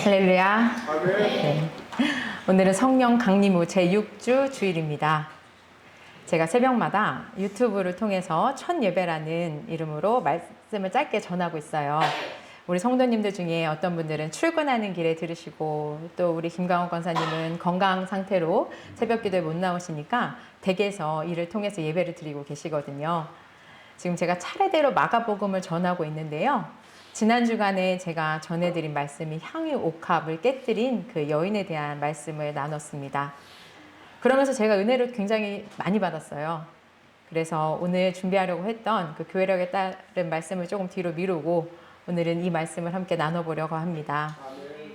할렐루야. 네. 오늘은 성령 강림후 제6주 주일입니다. 제가 새벽마다 유튜브를 통해서 첫 예배라는 이름으로 말씀을 짧게 전하고 있어요. 우리 성도님들 중에 어떤 분들은 출근하는 길에 들으시고, 또 우리 김강원 권사님은 건강 상태로 새벽 기도에 못 나오시니까 댁에서 이를 통해서 예배를 드리고 계시거든요. 지금 제가 차례대로 마가복음을 전하고 있는데요. 지난 주간에 제가 전해드린 말씀이 향유 옥합을 깨뜨린 그 여인에 대한 말씀을 나눴습니다. 그러면서 제가 은혜를 굉장히 많이 받았어요. 그래서 오늘 준비하려고 했던 그 교회력에 따른 말씀을 조금 뒤로 미루고 오늘은 이 말씀을 함께 나눠보려고 합니다.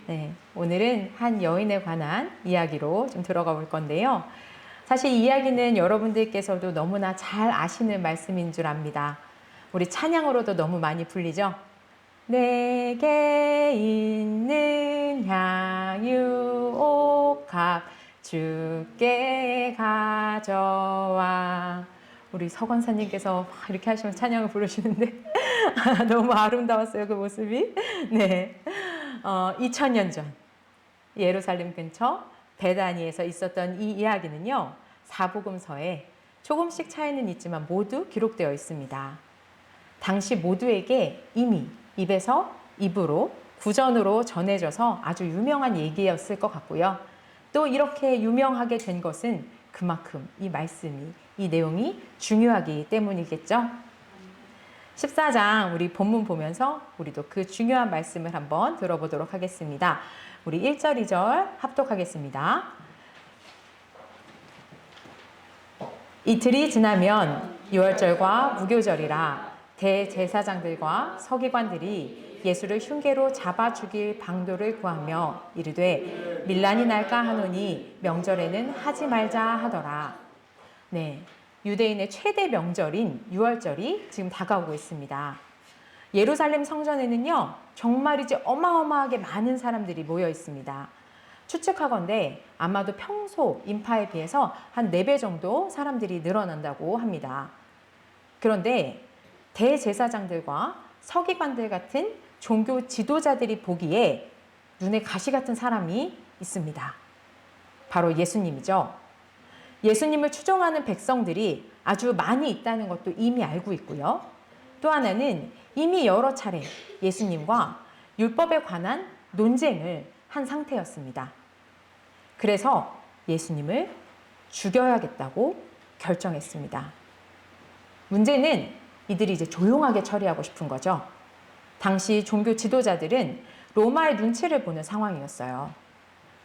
네, 오늘은 한 여인에 관한 이야기로 좀 들어가 볼 건데요. 사실 이 이야기는 여러분들께서도 너무나 잘 아시는 말씀인 줄 압니다. 우리 찬양으로도 너무 많이 불리죠? 내게 있는 향유 옥합 주께 가져와. 우리 서건사님께서 이렇게 하시면 찬양을 부르시는데 너무 아름다웠어요, 그 모습이. 네, 2000년 전 예루살렘 근처 베다니에서 있었던 이 이야기는요, 사복음서에 조금씩 차이는 있지만 모두 기록되어 있습니다. 당시 모두에게 이미 입에서 입으로 구전으로 전해져서 아주 유명한 얘기였을 것 같고요. 또 이렇게 유명하게 된 것은 그만큼 이 말씀이, 이 내용이 중요하기 때문이겠죠. 14장 우리 본문 보면서 우리도 그 중요한 말씀을 한번 들어보도록 하겠습니다. 우리 1절, 2절 합독하겠습니다. 이틀이 지나면 유월절과 무교절이라 대제사장들과 서기관들이 예수를 흉계로 잡아 죽일 방도를 구하며 이르되 밀란이 날까 하노니 명절에는 하지 말자 하더라. 네, 유대인의 최대 명절인 유월절이 지금 다가오고 있습니다. 예루살렘 성전에는요, 정말이지 어마어마하게 많은 사람들이 모여 있습니다. 추측하건대 아마도 평소 인파에 비해서 한 4배 정도 사람들이 늘어난다고 합니다. 그런데 대제사장들과 서기관들 같은 종교 지도자들이 보기에 눈에 가시 같은 사람이 있습니다. 바로 예수님이죠. 예수님을 추종하는 백성들이 아주 많이 있다는 것도 이미 알고 있고요. 또 하나는 이미 여러 차례 예수님과 율법에 관한 논쟁을 한 상태였습니다. 그래서 예수님을 죽여야겠다고 결정했습니다. 문제는 이들이 이제 조용하게 처리하고 싶은 거죠. 당시 종교 지도자들은 로마의 눈치를 보는 상황이었어요.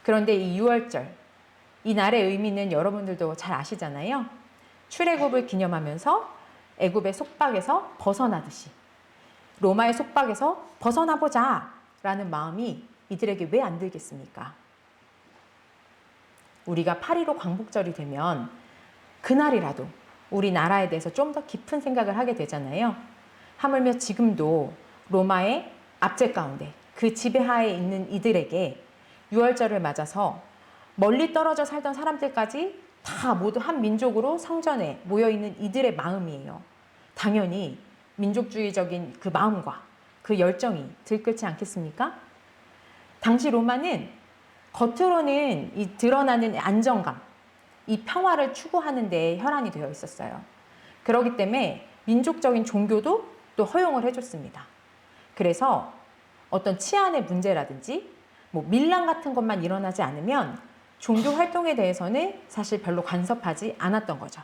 그런데 이 유월절, 이 날의 의미는 여러분들도 잘 아시잖아요. 출애굽을 기념하면서 애굽의 속박에서 벗어나듯이 로마의 속박에서 벗어나보자 라는 마음이 이들에게 왜 안 들겠습니까? 우리가 8.15 광복절이 되면 그날이라도 우리나라에 대해서 좀 더 깊은 생각을 하게 되잖아요. 하물며 지금도 로마의 압제 가운데 그 지배하에 있는 이들에게 유월절을 맞아서 멀리 떨어져 살던 사람들까지 다 모두 한 민족으로 성전에 모여있는 이들의 마음이에요. 당연히 민족주의적인 그 마음과 그 열정이 들끓지 않겠습니까? 당시 로마는 겉으로는 이 드러나는 안정감, 이 평화를 추구하는 데 혈안이 되어 있었어요. 그렇기 때문에 민족적인 종교도 또 허용을 해줬습니다. 그래서 어떤 치안의 문제라든지 뭐 밀란 같은 것만 일어나지 않으면 종교 활동에 대해서는 사실 별로 간섭하지 않았던 거죠.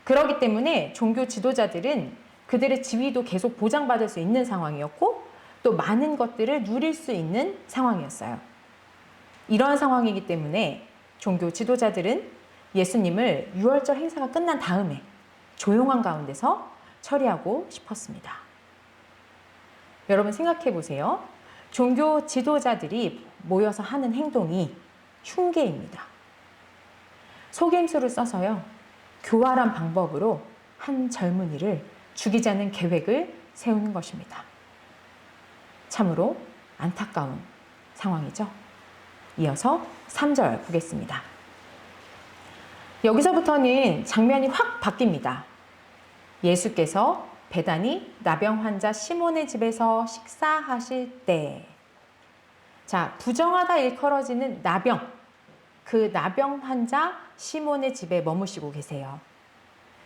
그렇기 때문에 종교 지도자들은 그들의 지위도 계속 보장받을 수 있는 상황이었고 또 많은 것들을 누릴 수 있는 상황이었어요. 이러한 상황이기 때문에 종교 지도자들은 예수님을 유월절 행사가 끝난 다음에 조용한 가운데서 처리하고 싶었습니다. 여러분 생각해 보세요. 종교 지도자들이 모여서 하는 행동이 흉계입니다. 속임수를 써서요, 교활한 방법으로 한 젊은이를 죽이자는 계획을 세우는 것입니다. 참으로 안타까운 상황이죠. 이어서 3절 보겠습니다. 여기서부터는 장면이 확 바뀝니다. 예수께서 베다니 나병 환자 시몬의 집에서 식사하실 때, 자, 부정하다 일컬어지는 나병. 그 나병 환자 시몬의 집에 머무시고 계세요.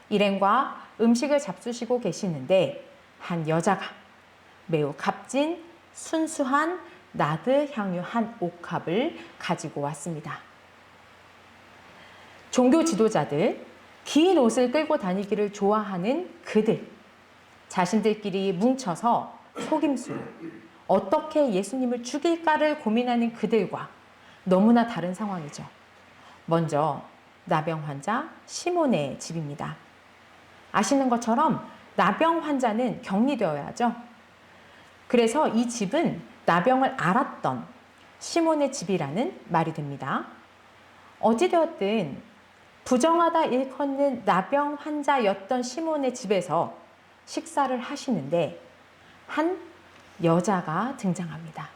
일행과 음식을 잡수시고 계시는데 한 여자가 매우 값진 순수한 나드 향유 한 옥합을 가지고 왔습니다. 종교 지도자들, 긴 옷을 끌고 다니기를 좋아하는 그들, 자신들끼리 뭉쳐서 속임수로 어떻게 예수님을 죽일까를 고민하는 그들과 너무나 다른 상황이죠. 먼저 나병 환자 시몬의 집입니다. 아시는 것처럼 나병 환자는 격리되어야 하죠. 그래서 이 집은 나병을 앓았던 시몬의 집이라는 말이 됩니다. 어찌되었든 부정하다 일컫는 나병 환자였던 시몬의 집에서 식사를 하시는데 한 여자가 등장합니다.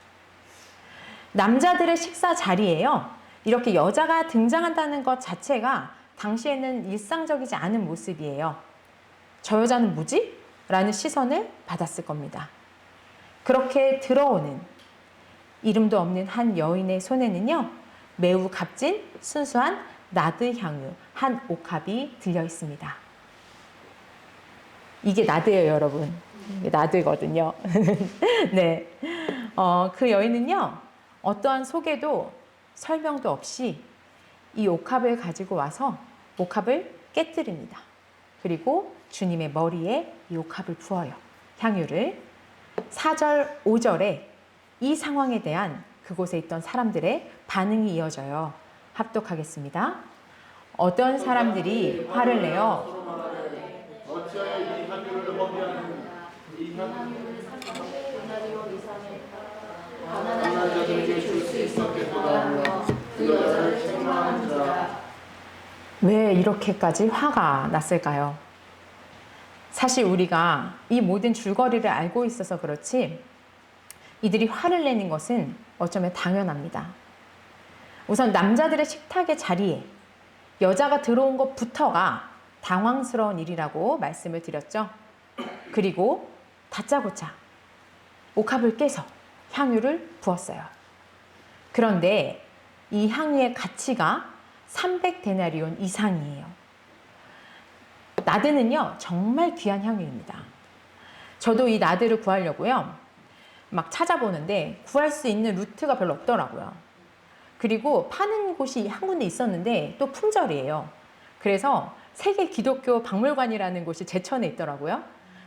남자들의 식사 자리에요. 이렇게 여자가 등장한다는 것 자체가 당시에는 일상적이지 않은 모습이에요. 저 여자는 뭐지? 라는 시선을 받았을 겁니다. 그렇게 들어오는 이름도 없는 한 여인의 손에는요, 매우 값진 순수한 나드 향유 한 옥합이 들려 있습니다. 이게 나드예요, 여러분. 이게 나드거든요. 네. 그 여인은요, 어떠한 소개도 설명도 없이 이 옥합을 가지고 와서 옥합을 깨뜨립니다. 그리고 주님의 머리에 이 옥합을 부어요. 향유를. 4절, 5절에 이 상황에 대한 그곳에 있던 사람들의 반응이 이어져요. 합독하겠습니다. 어떤 사람들이 화를 내어 어찌하여 이 향유를 허비하느냐? 이 향유를 가난한 자들에게 줄 수 있었겠도다 하며 그 여자를 책망하는지라. 왜 이렇게까지 화가 났을까요? 사실 우리가 이 모든 줄거리를 알고 있어서 그렇지 이들이 화를 내는 것은 어쩌면 당연합니다. 우선 남자들의 식탁의 자리에 여자가 들어온 것부터가 당황스러운 일이라고 말씀을 드렸죠. 그리고 다짜고짜 옥합을 깨서 향유를 부었어요. 그런데 이 향유의 가치가 300데나리온 이상이에요. 나드는요, 정말 귀한 향유입니다. 저도 이 나드를 구하려고요, 막 찾아보는데 구할 수 있는 루트가 별로 없더라고요. 그리고 파는 곳이 한 군데 있었는데 또 품절이에요. 그래서 세계 기독교 박물관이라는 곳이 제천에 있더라고요.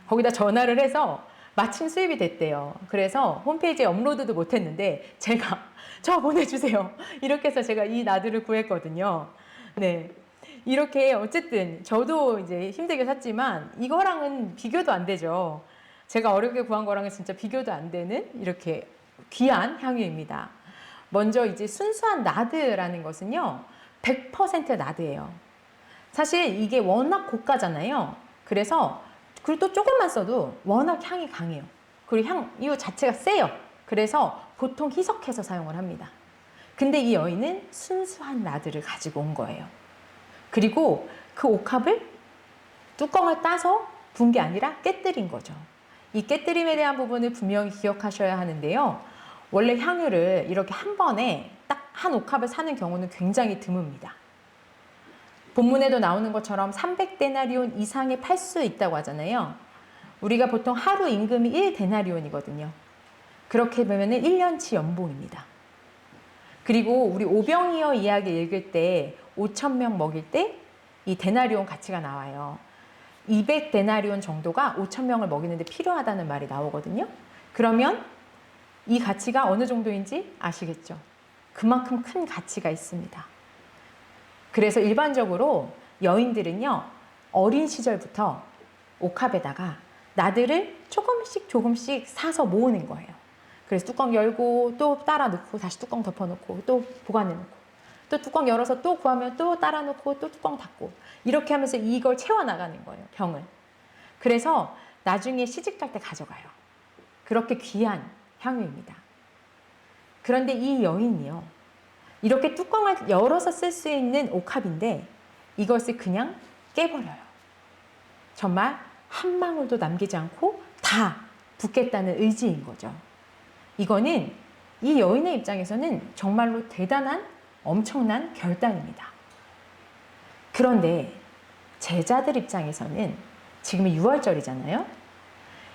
거기다 전화를 해서 마침 수입이 됐대요. 그래서 홈페이지에 업로드도 못했는데 제가 저 보내주세요. 이렇게 해서 제가 이 나드를 구했거든요. 네, 이렇게 어쨌든 저도 이제 힘들게 샀지만 이거랑은 비교도 안 되죠. 제가 어렵게 구한 거랑은 진짜 비교도 안 되는 이렇게 귀한 향유입니다. 먼저 이제 순수한 나드라는 것은요, 100% 나드예요. 사실 이게 워낙 고가잖아요. 그래서 그리고 또 조금만 써도 워낙 향이 강해요. 그리고 향유 자체가 세요. 그래서 보통 희석해서 사용을 합니다. 근데 이 여인은 순수한 나드를 가지고 온 거예요. 그리고 그 옥합을 뚜껑을 따서 부은 게 아니라 깨뜨린 거죠. 이 깨뜨림에 대한 부분을 분명히 기억하셔야 하는데요. 원래 향유를 이렇게 한 번에 딱 한 옥합을 사는 경우는 굉장히 드뭅니다. 본문에도 나오는 것처럼 300데나리온 이상에 팔 수 있다고 하잖아요. 우리가 보통 하루 임금이 1데나리온이거든요. 그렇게 보면 1년치 연봉입니다. 그리고 우리 오병이어 이야기 읽을 때 5,000명 먹일 때 이 데나리온 가치가 나와요. 200데나리온 정도가 5,000명을 먹이는데 필요하다는 말이 나오거든요. 그러면 이 가치가 어느 정도인지 아시겠죠? 그만큼 큰 가치가 있습니다. 그래서 일반적으로 여인들은요, 어린 시절부터 옥합에다가 나드를 조금씩 사서 모으는 거예요. 그래서 뚜껑 열고 또 따라 넣고 다시 뚜껑 덮어 놓고 또 보관해 놓고 또 뚜껑 열어서 또 구하면 또 따라 놓고 또 뚜껑 닫고 이렇게 하면서 이걸 채워 나가는 거예요, 병을. 그래서 나중에 시집갈 때 가져가요. 그렇게 귀한 향유입니다. 그런데 이 여인이요, 이렇게 뚜껑을 열어서 쓸 수 있는 옥합인데 이것을 그냥 깨버려요. 정말 한 방울도 남기지 않고 다 붓겠다는 의지인 거죠. 이거는 이 여인의 입장에서는 정말로 대단한 엄청난 결단입니다. 그런데 제자들 입장에서는 지금이 유월절이잖아요.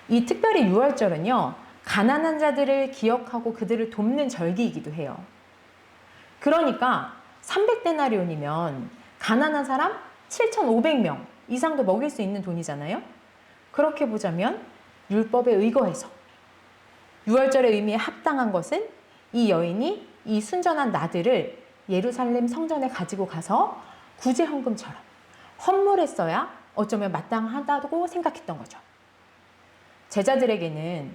이 특별히 유월절은요, 가난한 자들을 기억하고 그들을 돕는 절기이기도 해요. 그러니까 300데나리온이면 가난한 사람 7,500명 이상도 먹일 수 있는 돈이잖아요. 그렇게 보자면 율법에 의거해서 유월절의 의미에 합당한 것은 이 여인이 이 순전한 나들을 예루살렘 성전에 가지고 가서 구제헌금처럼 헌물했어야 어쩌면 마땅하다고 생각했던 거죠. 제자들에게는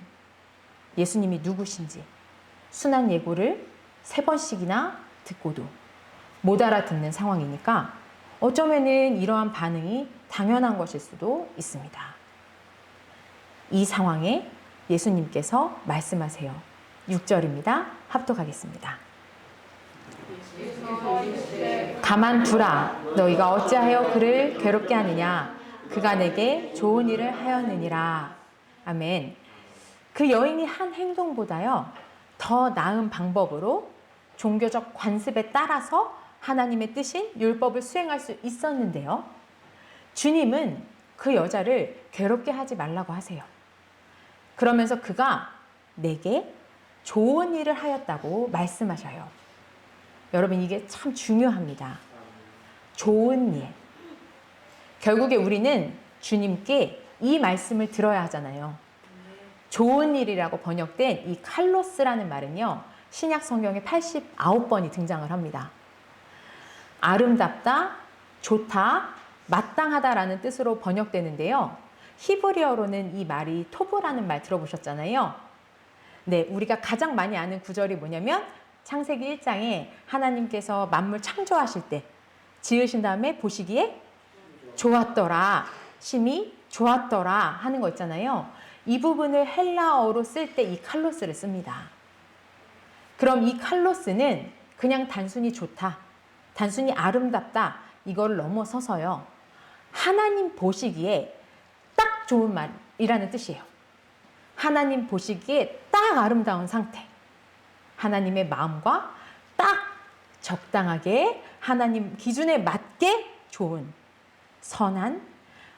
예수님이 누구신지 순한 예고를 3번씩이나 듣고도 못 알아듣는 상황이니까 어쩌면은 이러한 반응이 당연한 것일 수도 있습니다. 이 상황에 예수님께서 말씀하세요. 6절입니다. 합독하겠습니다. 가만두라. 너희가 어찌하여 그를 괴롭게 하느냐. 그가 내게 좋은 일을 하였느니라. 아멘. 그 여인이 한 행동보다요, 더 나은 방법으로 종교적 관습에 따라서 하나님의 뜻인 율법을 수행할 수 있었는데요. 주님은 그 여자를 괴롭게 하지 말라고 하세요. 그러면서 그가 내게 좋은 일을 하였다고 말씀하셔요. 여러분, 이게 참 중요합니다. 좋은 일. 결국에 우리는 주님께 이 말씀을 들어야 하잖아요. 좋은 일이라고 번역된 이 칼로스라는 말은요, 신약 성경에 89번이 등장을 합니다. 아름답다, 좋다, 마땅하다라는 뜻으로 번역되는데요. 히브리어로는 이 말이 토브라는 말 들어보셨잖아요. 네, 우리가 가장 많이 아는 구절이 뭐냐면 창세기 1장에 하나님께서 만물 창조하실 때 지으신 다음에 보시기에 좋았더라, 심히 좋았더라 하는 거 있잖아요. 이 부분을 헬라어로 쓸 때 이 칼로스를 씁니다. 그럼 이 칼로스는 그냥 단순히 좋다, 단순히 아름답다 이걸 넘어서서요, 하나님 보시기에 딱 좋은 말이라는 뜻이에요. 하나님 보시기에 딱 아름다운 상태, 하나님의 마음과 딱 적당하게 하나님 기준에 맞게 좋은, 선한,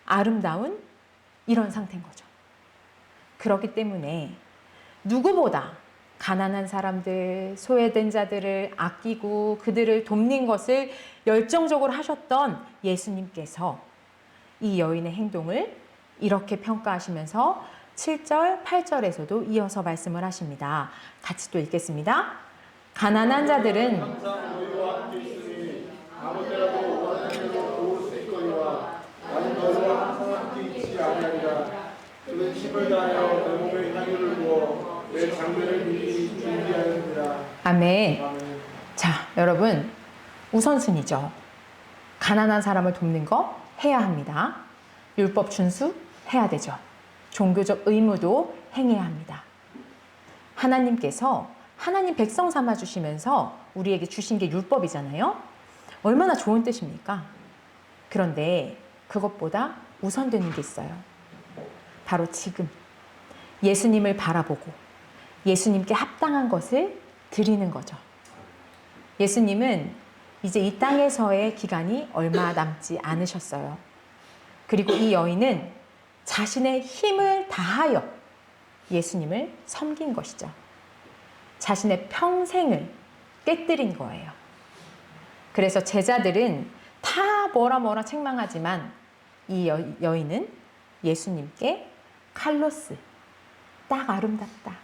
아름다운 이런 상태인 거죠. 그렇기 때문에 누구보다 가난한 사람들, 소외된 자들을 아끼고 그들을 돕는 것을 열정적으로 하셨던 예수님께서 이 여인의 행동을 이렇게 평가하시면서 7절, 8절에서도 이어서 말씀을 하십니다. 같이 또 읽겠습니다. 가난한 자들은 항상 너희와 함께 있으니 아무 때라도 원하는 대로 도울 수 있거니와 나는 너희와 항상 함께 있지 아니하리라. 그는 힘을 다하여 내 몸에 향유를 부어 내 장례를 미리 준비하였느니라. 아멘. 아멘. 자, 여러분, 우선순위죠. 가난한 사람을 돕는 거 해야 합니다. 율법 준수 해야 되죠. 종교적 의무도 행해야 합니다. 하나님께서 하나님 백성 삼아 주시면서 우리에게 주신 게 율법이잖아요. 얼마나 좋은 뜻입니까? 그런데 그것보다 우선되는 게 있어요. 바로 지금 예수님을 바라보고 예수님께 합당한 것을 드리는 거죠. 예수님은 이제 이 땅에서의 기간이 얼마 남지 않으셨어요. 그리고 이 여인은 자신의 힘을 다하여 예수님을 섬긴 것이죠. 자신의 평생을 깨뜨린 거예요. 그래서 제자들은 다 뭐라 책망하지만 이 여인은 예수님께 칼로스, 딱 아름답다,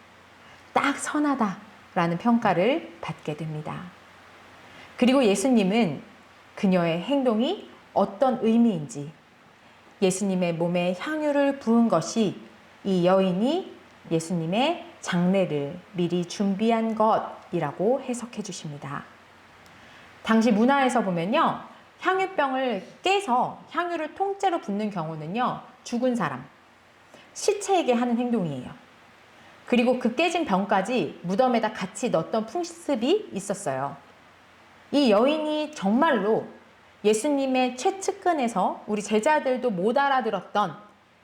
딱 선하다 라는 평가를 받게 됩니다. 그리고 예수님은 그녀의 행동이 어떤 의미인지, 예수님의 몸에 향유를 부은 것이 이 여인이 예수님의 장례를 미리 준비한 것이라고 해석해 주십니다. 당시 문화에서 보면요, 향유병을 깨서 향유를 통째로 붓는 경우는요, 죽은 사람, 시체에게 하는 행동이에요. 그리고 그 깨진 병까지 무덤에다 같이 넣었던 풍습이 있었어요. 이 여인이 정말로 예수님의 최측근에서 우리 제자들도 못 알아들었던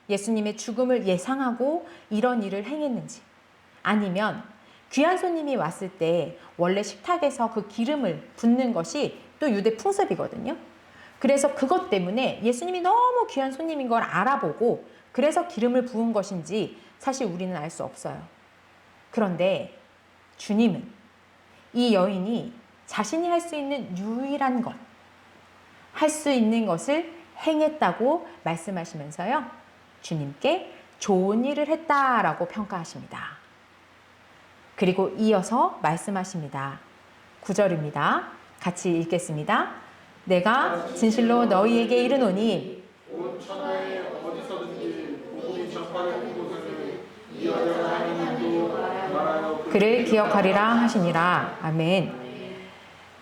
예수님의 죽음을 예상하고 이런 일을 행했는지, 아니면 귀한 손님이 왔을 때 원래 식탁에서 그 기름을 붓는 것이 또 유대 풍습이거든요. 그래서 그것 때문에 예수님이 너무 귀한 손님인 걸 알아보고 그래서 기름을 부은 것인지 사실 우리는 알 수 없어요. 그런데 주님은 이 여인이 자신이 할 수 있는 유일한 것, 할 수 있는 것을 행했다고 말씀하시면서요. 주님께 좋은 일을 했다라고 평가하십니다. 그리고 이어서 말씀하십니다. 9절입니다. 같이 읽겠습니다. 내가 진실로 너희에게 이르노니 온 천하에 어디서든지 복음이 전파되는 곳에는 이 여자가 하는 일도 말하여 그를 기억하리라 하시니라. 아멘.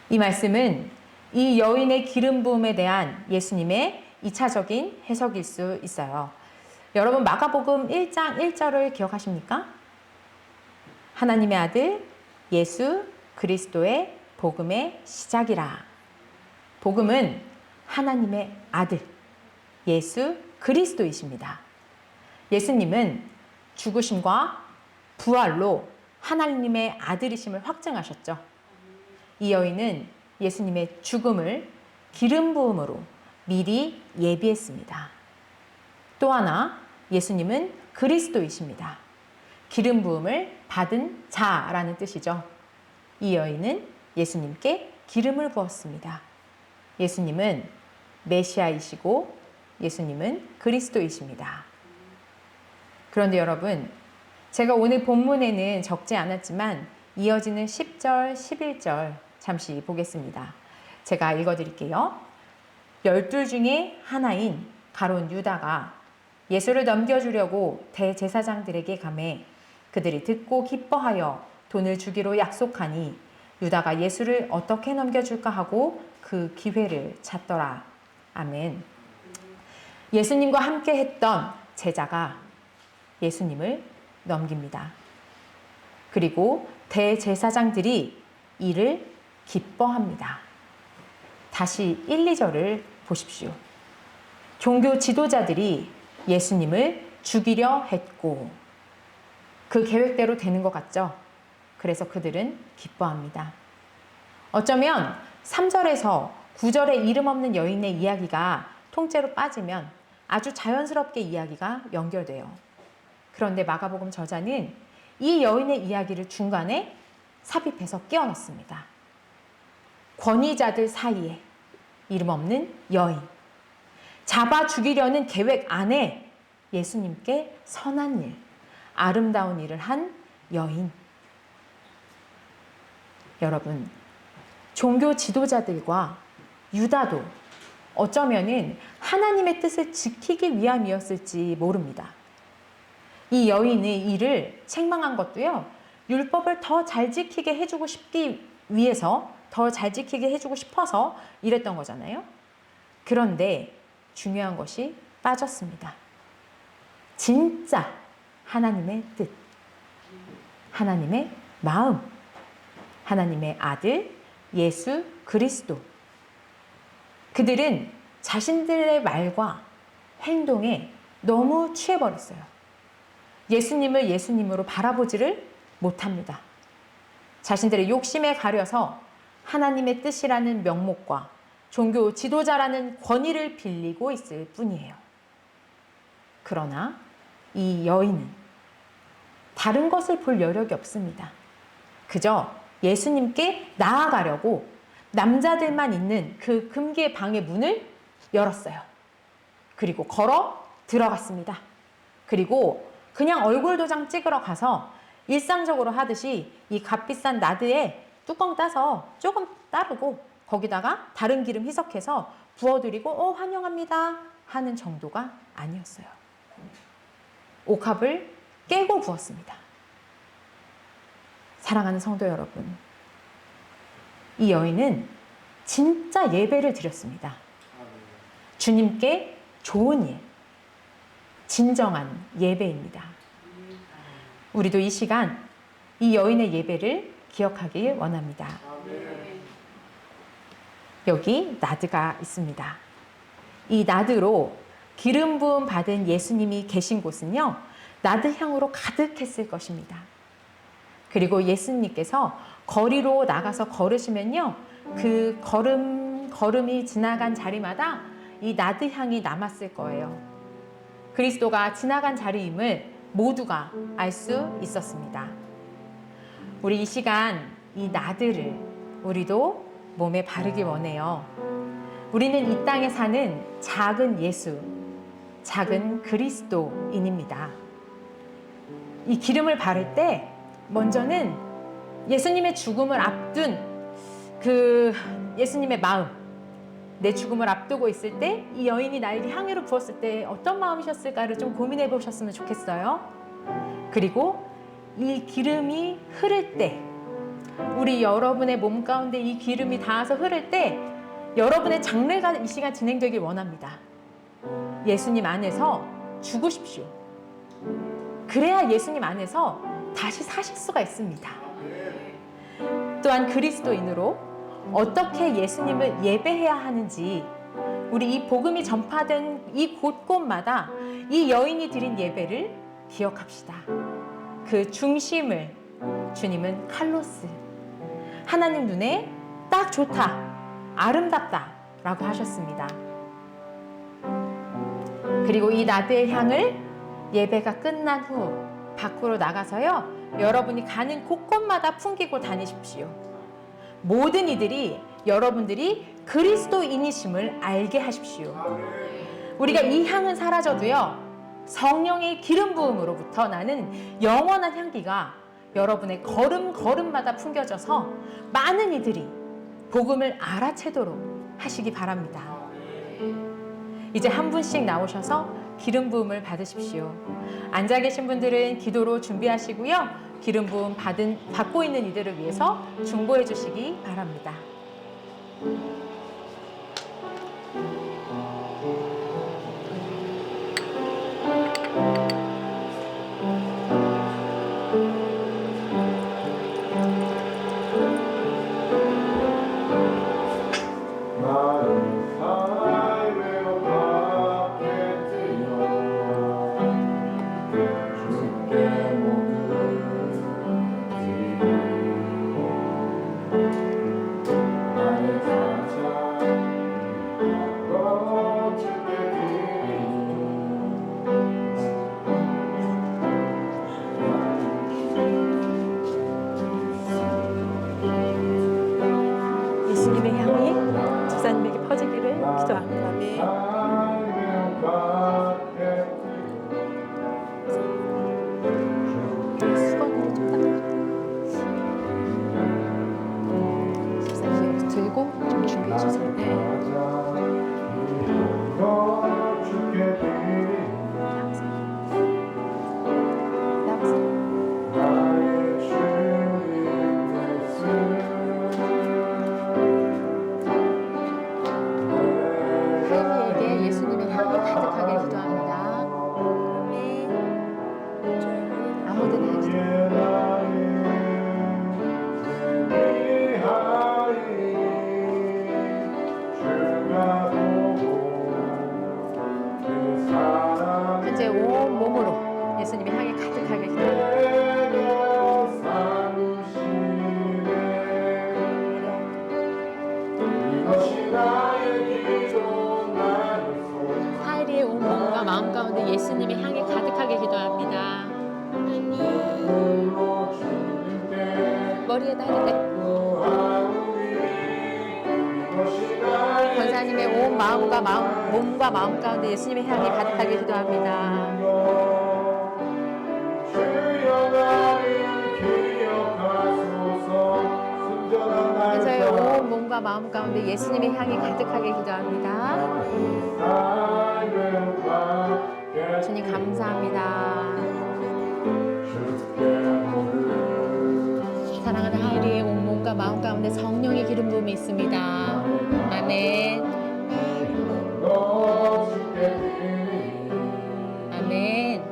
이 말씀은 이 여인의 기름 부음에 대한 예수님의 2차적인 해석일 수 있어요. 여러분 마가복음 1장 1절을 기억하십니까? 하나님의 아들 예수 그리스도의 복음의 시작이라. 복음은 하나님의 아들 예수 그리스도이십니다. 예수님은 죽으심과 부활로 하나님의 아들이심을 확증하셨죠. 이 여인은 예수님의 죽음을 기름 부음으로 미리 예비했습니다. 또 하나 예수님은 그리스도이십니다. 기름 부음을 받은 자라는 뜻이죠. 이 여인은 예수님께 기름을 부었습니다. 예수님은 메시아이시고 예수님은 그리스도이십니다. 그런데 여러분, 제가 오늘 본문에는 적지 않았지만 이어지는 10절, 11절 잠시 보겠습니다. 제가 읽어드릴게요. 12 중에 하나인 가룟 유다가 예수를 넘겨주려고 대제사장들에게 가매 그들이 듣고 기뻐하여 돈을 주기로 약속하니 유다가 예수를 어떻게 넘겨줄까 하고 그 기회를 찾더라. 아멘. 예수님과 함께 했던 제자가 예수님을 넘깁니다. 그리고 대제사장들이 이를 기뻐합니다. 다시 1, 2절을 보십시오. 종교 지도자들이 예수님을 죽이려 했고 그 계획대로 되는 것 같죠? 그래서 그들은 기뻐합니다. 어쩌면 3절에서 9절에 이름 없는 여인의 이야기가 통째로 빠지면 아주 자연스럽게 이야기가 연결돼요. 그런데 마가복음 저자는 이 여인의 이야기를 중간에 삽입해서 끼워 넣습니다. 권위자들 사이에 이름 없는 여인, 잡아 죽이려는 계획 안에 예수님께 선한 일, 아름다운 일을 한 여인. 여러분, 종교 지도자들과 유다도 어쩌면은 하나님의 뜻을 지키기 위함이었을지 모릅니다. 이 여인의 일을 책망한 것도요, 율법을 더 잘 지키게 해주고 싶기 위해서, 더 잘 지키게 해주고 싶어서 이랬던 거잖아요. 그런데 중요한 것이 빠졌습니다. 진짜 하나님의 뜻, 하나님의 마음, 하나님의 아들 예수 그리스도. 그들은 자신들의 말과 행동에 너무 취해버렸어요. 예수님을 예수님으로 바라보지를 못합니다. 자신들의 욕심에 가려서 하나님의 뜻이라는 명목과 종교 지도자라는 권위를 빌리고 있을 뿐이에요. 그러나 이 여인은 다른 것을 볼 여력이 없습니다. 그저 예수님께 나아가려고 남자들만 있는 그 금기의 방의 문을 열었어요. 그리고 걸어 들어갔습니다. 그리고 그냥 얼굴 도장 찍으러 가서 일상적으로 하듯이 이 값비싼 나드에 뚜껑 따서 조금 따르고 거기다가 다른 기름 희석해서 부어드리고 환영합니다 하는 정도가 아니었어요. 옥합을 깨고 부었습니다. 사랑하는 성도 여러분, 이 여인은 진짜 예배를 드렸습니다. 주님께 좋은 일, 진정한 예배입니다. 우리도 이 시간 이 여인의 예배를 기억하길 원합니다. 여기 나드가 있습니다. 이 나드로 기름 부음 받은 예수님이 계신 곳은요, 나드 향으로 가득했을 것입니다. 그리고 예수님께서 거리로 나가서 걸으시면요, 그 걸음이 지나간 자리마다 이 나드 향이 남았을 거예요. 그리스도가 지나간 자리임을 모두가 알 수 있었습니다. 우리 이 시간 이 나드를 우리도 몸에 바르기 원해요. 우리는 이 땅에 사는 작은 예수, 작은 그리스도인입니다. 이 기름을 바를 때 먼저는 예수님의 죽음을 앞둔 그 예수님의 마음, 내 죽음을 앞두고 있을 때 이 여인이 나에게 향유를 부었을 때 어떤 마음이셨을까를 좀 고민해 보셨으면 좋겠어요. 그리고 이 기름이 흐를 때, 우리 여러분의 몸 가운데 이 기름이 닿아서 흐를 때 여러분의 장례가 이 시간 진행되길 원합니다. 예수님 안에서 죽으십시오. 그래야 예수님 안에서 다시 사실 수가 있습니다. 또한 그리스도인으로 어떻게 예수님을 예배해야 하는지, 우리 이 복음이 전파된 이 곳곳마다 이 여인이 드린 예배를 기억합시다. 그 중심을 주님은 칼로스, 하나님 눈에 딱 좋다, 아름답다 라고 하셨습니다. 그리고 이 나드의 향을 예배가 끝난 후 밖으로 나가서요, 여러분이 가는 곳곳마다 풍기고 다니십시오. 모든 이들이 여러분들이 그리스도인이심을 알게 하십시오. 우리가 이 향은 사라져도요, 성령의 기름 부음으로부터 나는 영원한 향기가 여러분의 걸음마다 풍겨져서 많은 이들이 복음을 알아채도록 하시기 바랍니다. 이제 한 분씩 나오셔서 기름 부음을 받으십시오. 앉아 계신 분들은 기도로 준비하시고요, 기름 부음 받고 있는 이들을 위해서 중보해 주시기 바랍니다. 예수님의 향이 집사님에게 퍼지기를 기도합니다. 수건으로 좀 닦아주세요. 집사님 여기서 들고 좀 준비해 주세요. 혜미에게 예수님의 향이 가득하게 기도합니다. 아무데나 해주세요. 현재 온 몸으로 예수님의 향이 가득하게 기도합니다. 하이리의 온 몸과 마음 가운데 예수님의 향이 가득하게 기도합니다. 머리에다 해도 돼. 권사님의 온 몸과 마음 가운데 예수님의 향이 가득하게 기도합니다. 권사의 온 몸과 마음 가운데 예수님의 향이 가득하게 기도합니다. 주님 감사합니다. 사랑하는 하이리의 온 몸과 마음 가운데 성령의 기름 부음이 있습니다. 아멘. 아멘.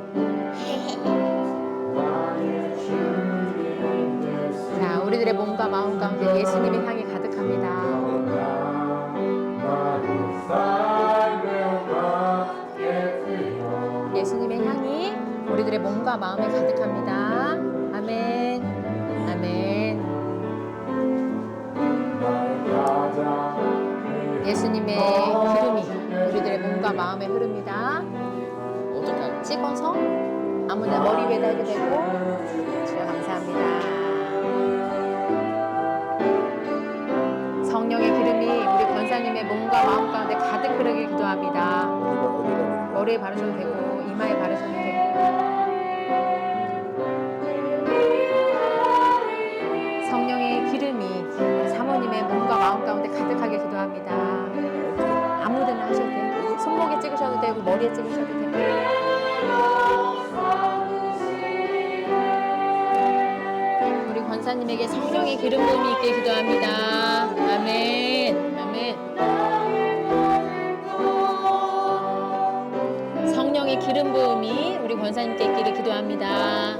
자, 우리들의 몸과 마음 가운데 예수님의 향이 가득합니다. 예수님의 향이 우리들의 몸과 마음에 가득합니다. 아멘. 살게 되고 주여 감사합니다. 성령의 기름이 우리 권사님의 몸과 마음 가운데 가득 흐르길 기도합니다. 머리에 바르셔도 되고 이마에 바르셔도 되고 성령의 기름이 사모님의 몸과 마음 가운데 가득하게 기도합니다. 아무데나 하셔도 되고 손목에 찍으셔도 되고 머리에 찍으셔도 되고 우리 권사님에게 성령의 기름 부음이 있게 기도합니다. 아멘. 아멘. 성령의 기름 부음이 우리 권사님께 있기를 기도합니다.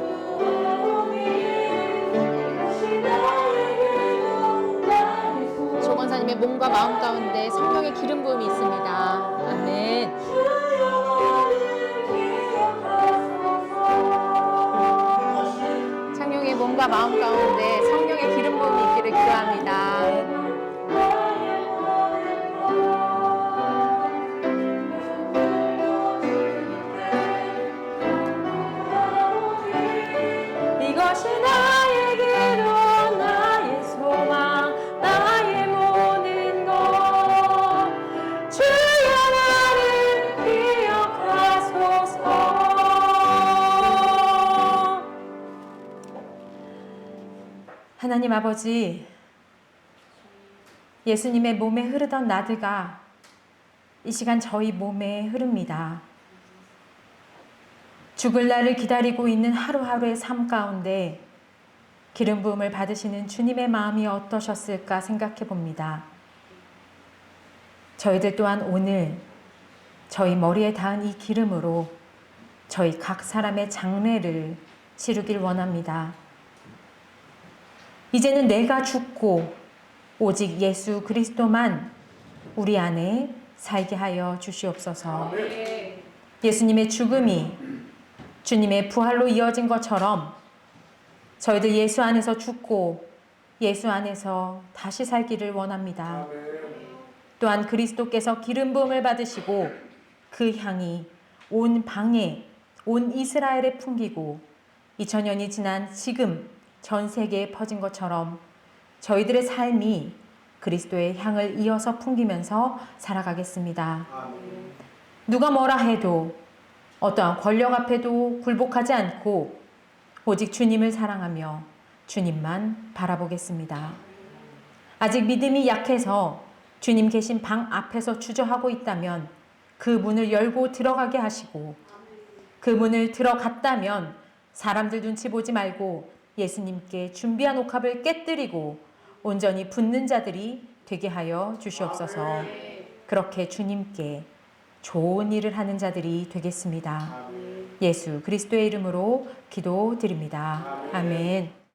조 권사님의 몸과 마음 가운데 성령의 기름 부음이 있습니다. 아멘. 창룡의 몸과 마음 가운데 성령의 기름 부음이 있기를 기도합니다. 이것이 나의 기도 나의 소망 나의 모든 것 주여 나를 기억하소서. 하나님 아버지, 예수님의 몸에 흐르던 나드가 이 시간 저희 몸에 흐릅니다. 죽을 날을 기다리고 있는 하루하루의 삶 가운데 기름 부음을 받으시는 주님의 마음이 어떠셨을까 생각해 봅니다. 저희들 또한 오늘 저희 머리에 닿은 이 기름으로 저희 각 사람의 장례를 치르길 원합니다. 이제는 내가 죽고 오직 예수 그리스도만 우리 안에 살게 하여 주시옵소서. 예수님의 죽음이 주님의 부활로 이어진 것처럼 저희들 예수 안에서 죽고 예수 안에서 다시 살기를 원합니다. 또한 그리스도께서 기름 부음을 받으시고 그 향이 온 방에 온 이스라엘에 풍기고 2000년이 지난 지금 전 세계에 퍼진 것처럼 저희들의 삶이 그리스도의 향을 이어서 풍기면서 살아가겠습니다. 누가 뭐라 해도 어떠한 권력 앞에도 굴복하지 않고 오직 주님을 사랑하며 주님만 바라보겠습니다. 아직 믿음이 약해서 주님 계신 방 앞에서 주저하고 있다면 그 문을 열고 들어가게 하시고 그 문을 들어갔다면 사람들 눈치 보지 말고 예수님께 준비한 옥합을 깨뜨리고 온전히 붙는 자들이 되게 하여 주시옵소서. 그렇게 주님께 좋은 일을 하는 자들이 되겠습니다. 예수 그리스도의 이름으로 기도드립니다. 아멘.